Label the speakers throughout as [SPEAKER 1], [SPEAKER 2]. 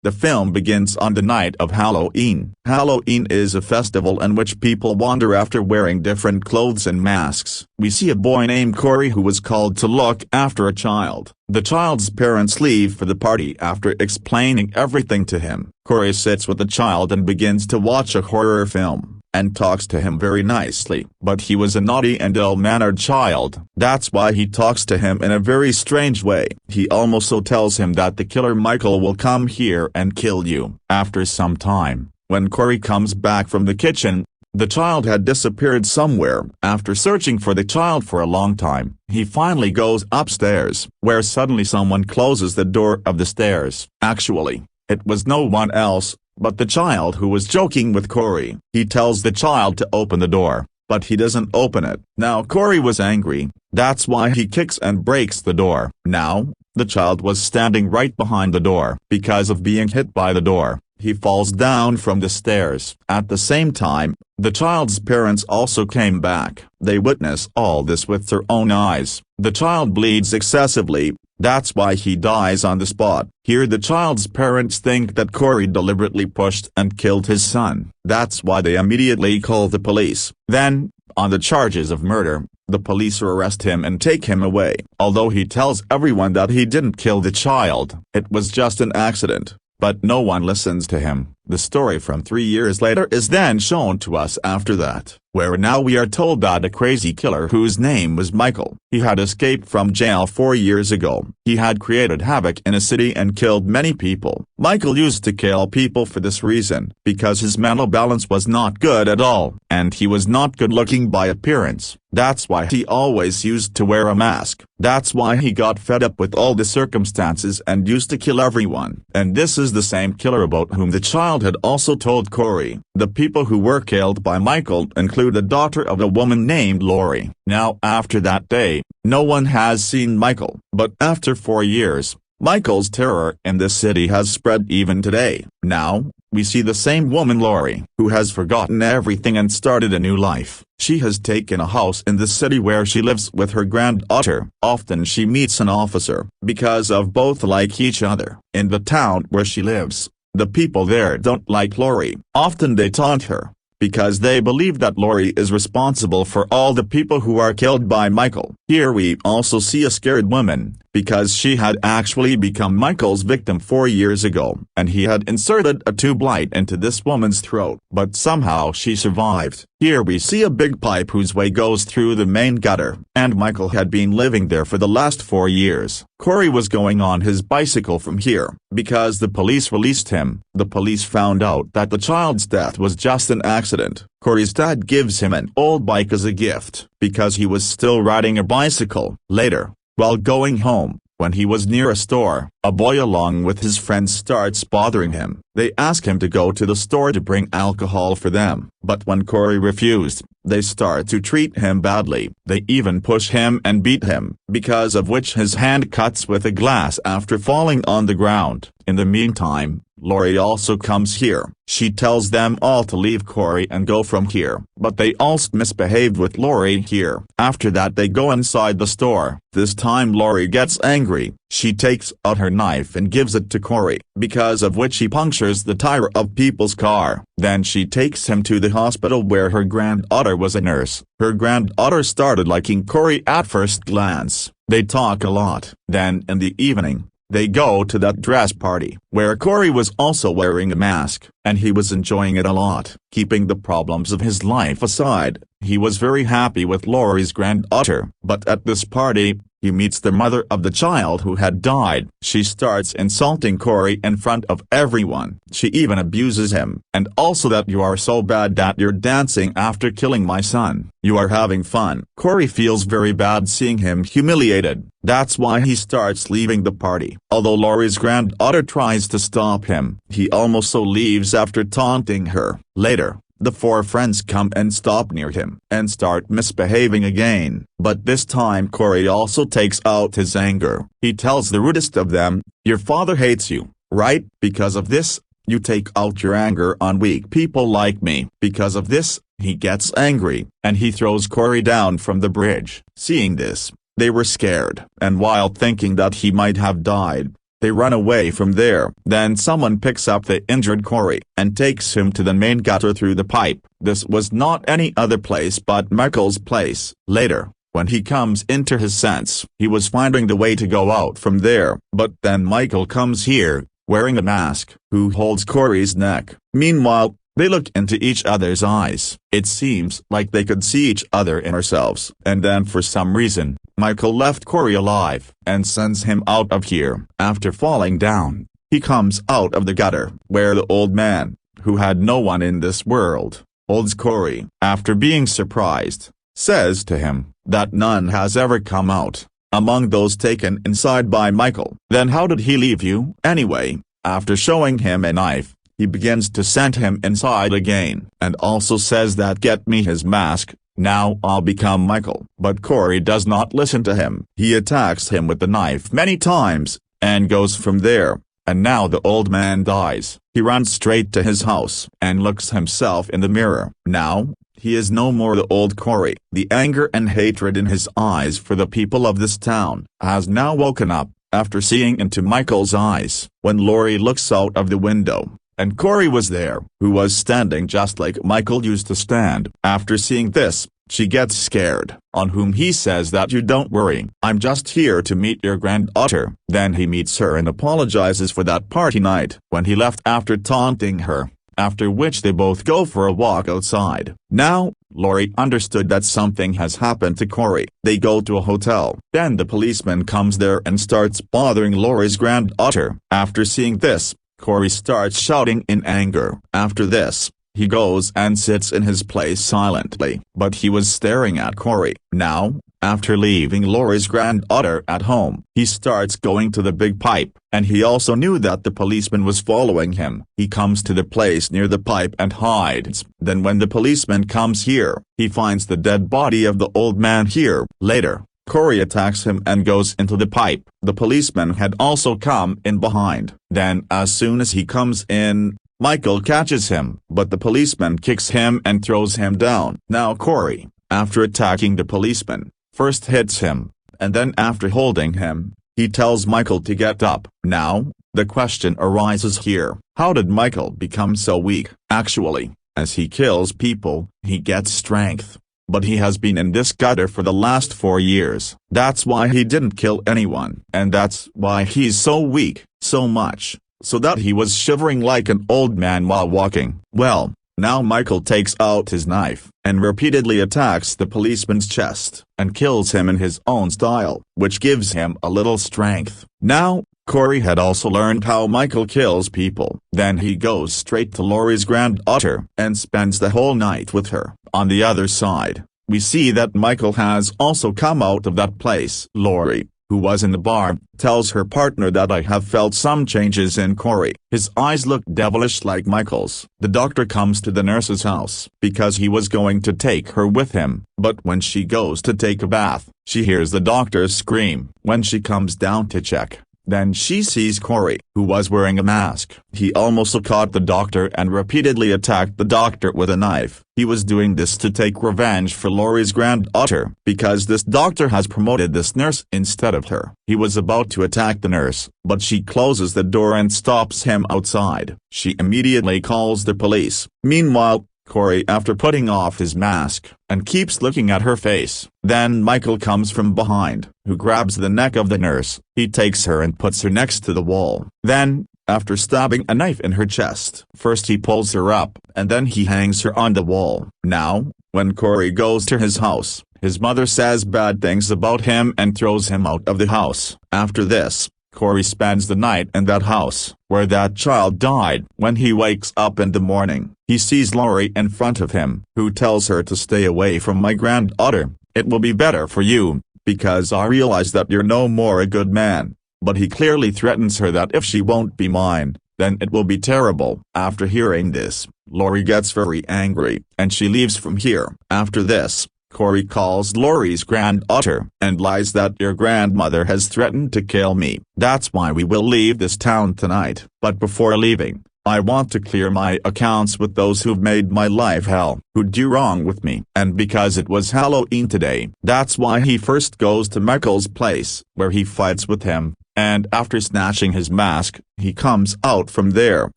[SPEAKER 1] The film begins on the night of Halloween. Halloween is a festival in which people wander after wearing different clothes and masks. We see a boy named Corey who was called to look after a child. The child's parents leave for the party after explaining everything to him. Corey sits with the child and begins to watch a horror film, and talks to him very nicely. But he was a naughty and ill-mannered child. That's why he talks to him in a very strange way. He also tells him that the killer Michael will come here and kill you. After some time, when Corey comes back from the kitchen, the child had disappeared somewhere. After searching for the child for a long time, he finally goes upstairs, where suddenly someone closes the door of the stairs. Actually, it was no one else but the child who was joking with Corey. He tells the child to open the door, but he doesn't open it. Now Corey was angry, that's why he kicks and breaks the door. Now, the child was standing right behind the door. Because of being hit by the door, he falls down from the stairs. At the same time, the child's parents also came back. They witness all this with their own eyes. The child bleeds excessively. That's why he dies on the spot. Here the child's parents think that Corey deliberately pushed and killed his son. That's why they immediately call the police. Then, on the charges of murder, the police arrest him and take him away. Although he tells everyone that he didn't kill the child, it was just an accident. But no one listens to him. The story from 3 years later is then shown to us after that, where now we are told that a crazy killer whose name was Michael, he had escaped from jail 4 years ago. He had created havoc in a city and killed many people. Michael used to kill people for this reason, because his mental balance was not good at all, and he was not good looking by appearance. That's why he always used to wear a mask. That's why he got fed up with all the circumstances and used to kill everyone. And this is the same killer about whom the child had also told Corey. The people who were killed by Michael include the daughter of a woman named Laurie. Now after that day, no one has seen Michael. But after 4 years, Michael's terror in this city has spread even today. Now, we see the same woman Laurie, who has forgotten everything and started a new life. She has taken a house in the city where she lives with her granddaughter. Often she meets an officer, because of both like each other. In the town where she lives, the people there don't like Laurie. Often they taunt her, because they believe that Laurie is responsible for all the people who are killed by Michael. Here we also see a scared woman, because she had actually become Michael's victim 4 years ago, and he had inserted a tube light into this woman's throat. But somehow she survived. Here we see a big pipe whose way goes through the main gutter, and Michael had been living there for the last 4 years. Corey was going on his bicycle from here. Because the police released him, the police found out that the child's death was just an accident. Corey's dad gives him an old bike as a gift, because he was still riding a bicycle. Later, while going home, when he was near a store, a boy along with his friends starts bothering him. They ask him to go to the store to bring alcohol for them. But when Corey refused, they start to treat him badly. They even push him and beat him, because of which his hand cuts with a glass after falling on the ground. In the meantime, Laurie also comes here. She tells them all to leave Corey and go from here. But they also misbehaved with Laurie here. After that they go inside the store. This time Laurie gets angry. She takes out her knife and gives it to Corey, because of which he punctures the tire of people's car. Then she takes him to the hospital where her granddaughter was a nurse. Her granddaughter started liking Corey at first glance. They talk a lot. Then in the evening, they go to that dress party, where Corey was also wearing a mask, and he was enjoying it a lot. Keeping the problems of his life aside, he was very happy with Laurie's granddaughter. But at this party, he meets the mother of the child who had died. She starts insulting Corey in front of everyone. She even abuses him. And also that you are so bad that you're dancing after killing my son. You are having fun. Corey feels very bad seeing him humiliated. That's why he starts leaving the party. Although Laurie's granddaughter tries to stop him, he also leaves after taunting her. Later, the 4 friends come and stop near him and start misbehaving again. But this time Corey also takes out his anger. He tells the rudest of them, "Your father hates you, right? Because of this, you take out your anger on weak people like me." Because of this, he gets angry, and he throws Corey down from the bridge. Seeing this, they were scared. And while thinking that he might have died, They run away from there. Then someone picks up the injured Corey and takes him to the main gutter through the pipe. This was not any other place but Michael's place. Later, when he comes into his sense, he was finding the way to go out from there. But then Michael comes here, wearing a mask, who holds Corey's neck. Meanwhile, they look into each other's eyes. It seems like they could see each other in ourselves. And then for some reason, Michael left Corey alive and sends him out of here. After falling down, he comes out of the gutter, where the old man, who had no one in this world, holds Corey. After being surprised, says to him that none has ever come out among those taken inside by Michael. Then how did he leave you anyway? After showing him a knife, he begins to send him inside again, and also says that get me his mask, now I'll become Michael. But Corey does not listen to him. He attacks him with the knife many times, and goes from there, and now the old man dies. He runs straight to his house, and looks himself in the mirror. Now, he is no more the old Corey. The anger and hatred in his eyes for the people of this town has now woken up, after seeing into Michael's eyes. When Laurie looks out of the window, and Corey was there, who was standing just like Michael used to stand. After seeing this, she gets scared, on whom he says that you don't worry, I'm just here to meet your granddaughter. Then he meets her and apologizes for that party night when he left after taunting her, after which they both go for a walk outside. Now, Laurie understood that something has happened to Corey. They go to a hotel. Then the policeman comes there and starts bothering Laurie's granddaughter. After seeing this, Corey starts shouting in anger. After this, he goes and sits in his place silently. But he was staring at Corey. Now, after leaving Laurie's granddaughter at home, he starts going to the big pipe, and he also knew that the policeman was following him. He comes to the place near the pipe and hides. Then when the policeman comes here, he finds the dead body of the old man here. Later, Corey attacks him and goes into the pipe. The policeman had also come in behind. Then as soon as he comes in, Michael catches him, but the policeman kicks him and throws him down. Now Corey, after attacking the policeman, first hits him, and then after holding him, he tells Michael to get up. Now, the question arises here, how did Michael become so weak? Actually, as he kills people, he gets strength. But he has been in this gutter for the last 4 years. That's why he didn't kill anyone. And that's why he's so weak, so much, so that he was shivering like an old man while walking. Well, now Michael takes out his knife, and repeatedly attacks the policeman's chest, and kills him in his own style, which gives him a little strength. Now, Corey had also learned how Michael kills people. Then he goes straight to Laurie's granddaughter, and spends the whole night with her. On the other side, we see that Michael has also come out of that place. Laurie, who was in the bar, tells her partner that I have felt some changes in Corey. His eyes look devilish like Michael's. The doctor comes to the nurse's house, because he was going to take her with him. But when she goes to take a bath, she hears the doctor scream. When she comes down to check, then she sees Corey, who was wearing a mask. He almost caught the doctor and repeatedly attacked the doctor with a knife. He was doing this to take revenge for Laurie's granddaughter, because this doctor has promoted this nurse instead of her. He was about to attack the nurse, but she closes the door and stops him outside. She immediately calls the police. Meanwhile, Corey, after putting off his mask, and keeps looking at her face. Then Michael comes from behind, who grabs the neck of the nurse. He takes her and puts her next to the wall. Then, after stabbing a knife in her chest, first he pulls her up, and then he hangs her on the wall. Now, when Corey goes to his house, his mother says bad things about him and throws him out of the house. After this, Corey spends the night in that house, where that child died. When he wakes up in the morning, he sees Laurie in front of him, who tells her to stay away from my granddaughter. It will be better for you, because I realize that you're no more a good man. But he clearly threatens her that if she won't be mine, then it will be terrible. After hearing this, Laurie gets very angry, and she leaves from here. After this, Corey calls Laurie's granddaughter, and lies that your grandmother has threatened to kill me. That's why we will leave this town tonight. But before leaving, I want to clear my accounts with those who've made my life hell, who do wrong with me. And because it was Halloween today, that's why he first goes to Michael's place, where he fights with him, and after snatching his mask, he comes out from there,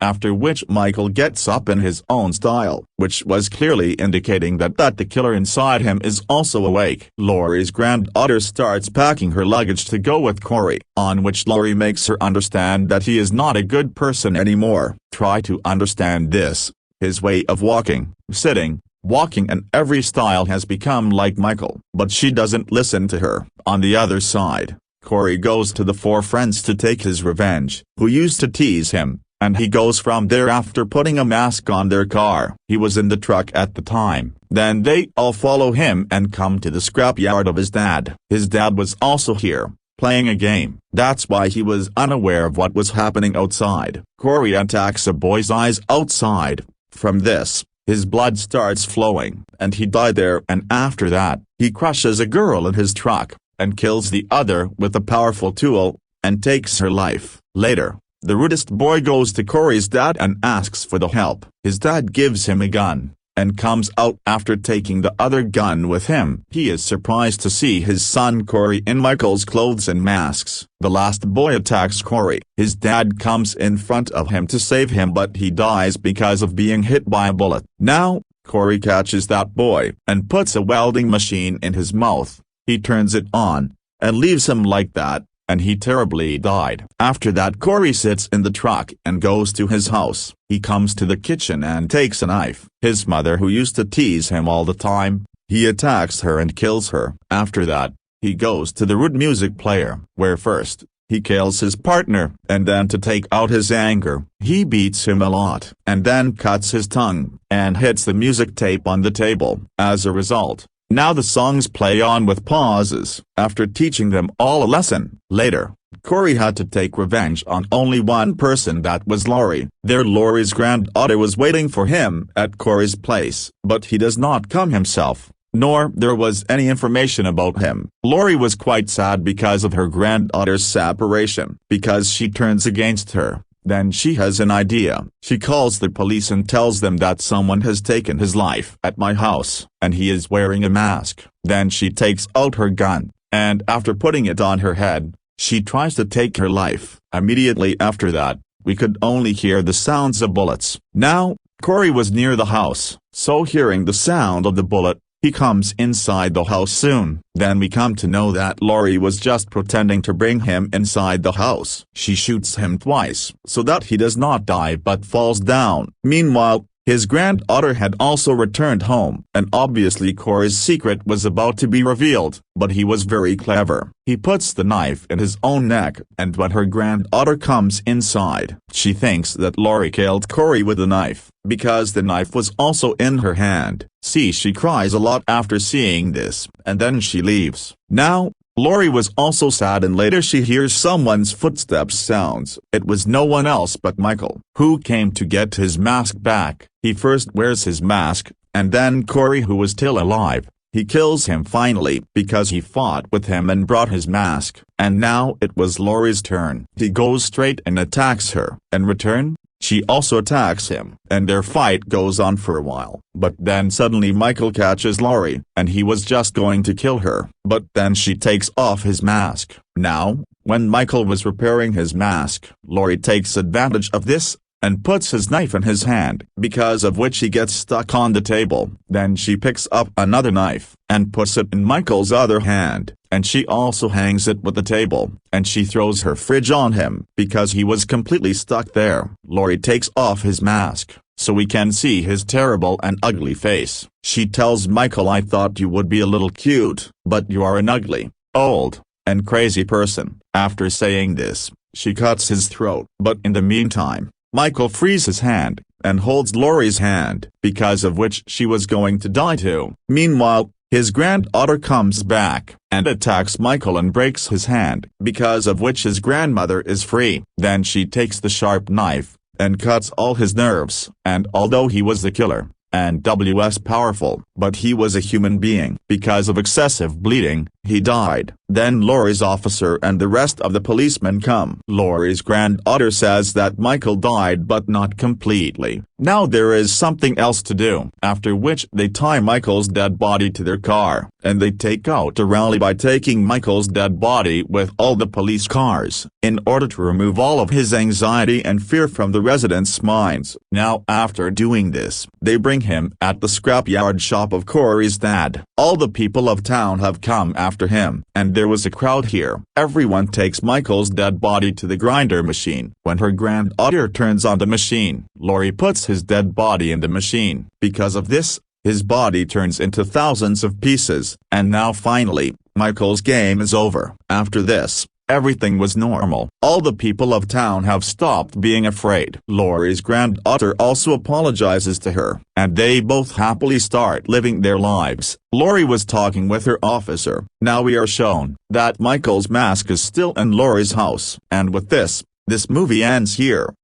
[SPEAKER 1] after which Michael gets up in his own style, which was clearly indicating that the killer inside him is also awake. Laurie's granddaughter starts packing her luggage to go with Corey, on which Laurie makes her understand that he is not a good person anymore. Try to understand this. His way of walking, sitting, walking and every style has become like Michael. But she doesn't listen to her. On the other side, Corey goes to the four friends to take his revenge, who used to tease him, and he goes from there after putting a mask on their car. He was in the truck at the time. Then they all follow him and come to the scrapyard of his dad. His dad was also here, playing a game. That's why he was unaware of what was happening outside. Corey attacks a boy's eyes outside. From this, his blood starts flowing, and he died there. And after that, he crushes a girl in his truck, and kills the other with a powerful tool, and takes her life. Later, the rudest boy goes to Corey's dad and asks for the help. His dad gives him a gun, and comes out after taking the other gun with him. He is surprised to see his son Corey in Michael's clothes and masks. The last boy attacks Corey. His dad comes in front of him to save him, but he dies because of being hit by a bullet. Now, Corey catches that boy, and puts a welding machine in his mouth. He turns it on, and leaves him like that, and he terribly died. After that, Corey sits in the truck and goes to his house. He comes to the kitchen and takes a knife. His mother, who used to tease him all the time, he attacks her and kills her. After that, he goes to the rude music player, where first, he kills his partner, and then to take out his anger, he beats him a lot, and then cuts his tongue, and hits the music tape on the table. As a result, now the songs play on with pauses, after teaching them all a lesson. Later, Corey had to take revenge on only one person, that was Laurie. There Laurie's granddaughter was waiting for him at Corey's place, but he does not come himself, nor there was any information about him. Laurie was quite sad because of her granddaughter's separation, because she turns against her. Then she has an idea. She calls the police and tells them that someone has taken his life at my house, and he is wearing a mask. Then she takes out her gun, and after putting it on her head, she tries to take her life. Immediately after that, we could only hear the sounds of bullets. Now, Corey was near the house, so hearing the sound of the bullet, he comes inside the house soon. Then we come to know that Laurie was just pretending to bring him inside the house. She shoots him twice, so that he does not die but falls down. Meanwhile, his granddaughter had also returned home, and obviously Corey's secret was about to be revealed, but he was very clever. He puts the knife in his own neck, and when her granddaughter comes inside, she thinks that Laurie killed Corey with the knife, because the knife was also in her hand. See, she cries a lot after seeing this, and then she leaves. Now, Laurie was also sad, and later she hears someone's footsteps sounds. It was no one else but Michael, who came to get his mask back. He first wears his mask, and then Corey, who was still alive, he kills him finally because he fought with him and brought his mask. And now it was Laurie's turn. He goes straight and attacks her. In return, she also attacks him, and their fight goes on for a while. But then suddenly Michael catches Laurie, and he was just going to kill her, but then she takes off his mask. Now, when Michael was repairing his mask, Laurie takes advantage of this, and puts his knife in his hand, because of which he gets stuck on the table. Then she picks up another knife, and puts it in Michael's other hand, and she also hangs it with the table, and she throws her fridge on him, because he was completely stuck there. Laurie takes off his mask, so we can see his terrible and ugly face. She tells Michael, "I thought you would be a little cute, but you are an ugly, old, and crazy person." After saying this, she cuts his throat. But in the meantime, Michael frees his hand, and holds Laurie's hand, because of which she was going to die too. Meanwhile, his granddaughter comes back, and attacks Michael and breaks his hand, because of which his grandmother is free. Then she takes the sharp knife, and cuts all his nerves, and although he was the killer, and was powerful, but he was a human being. Because of excessive bleeding, he died. Then Laurie's officer and the rest of the policemen come. Laurie's granddaughter says that Michael died but not completely. Now there is something else to do. After which they tie Michael's dead body to their car, and they take out a rally by taking Michael's dead body with all the police cars, in order to remove all of his anxiety and fear from the residents' minds. Now after doing this, they bring him at the scrapyard shop of Corey's dad. All the people of town have come after him, and there was a crowd here. Everyone takes Michael's dead body to the grinder machine. When her granddaughter turns on the machine, Laurie puts his dead body in the machine. Because of this, his body turns into thousands of pieces. And now finally, Michael's game is over. After this, everything was normal. All the people of town have stopped being afraid. Laurie's granddaughter also apologizes to her, and they both happily start living their lives. Laurie was talking with her officer. Now we are shown that Michael's mask is still in Laurie's house. And with this movie ends here.